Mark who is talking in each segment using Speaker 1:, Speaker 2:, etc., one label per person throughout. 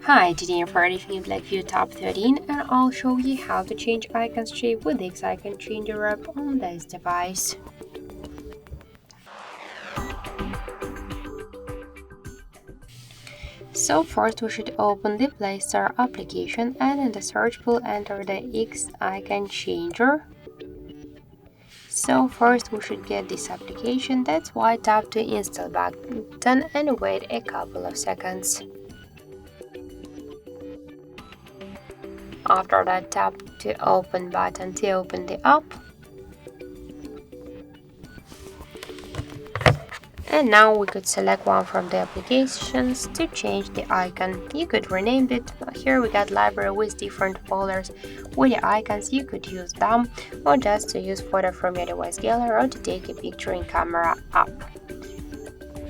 Speaker 1: Hi, today I'm editing Blackview Tab 13 and I'll show you how to change icon shape with this icon changer app on this device. So first we should open the Play Store application and in the search pool enter the X icon changer. So first we should get this application, that's why tap the install button and wait a couple of seconds. After that, tap the open button to open the app. And now we could select one from the applications to change the icon. You could rename it. Here we got library with different folders with the icons. You could use them or just to use photo from your device gallery or to take a picture in camera app.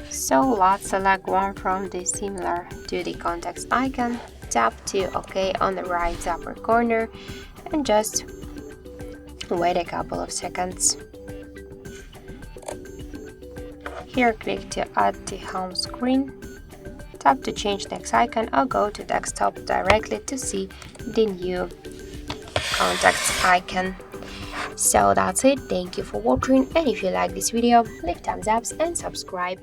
Speaker 1: So let's select one from the similar to the context icon. Tap to OK on the right upper corner and just wait a couple of seconds. Here click to add the home screen. Tap to change text icon or go to desktop directly to see the new context icon. So that's it. Thank you for watching, and if you like this video, leave thumbs up and subscribe.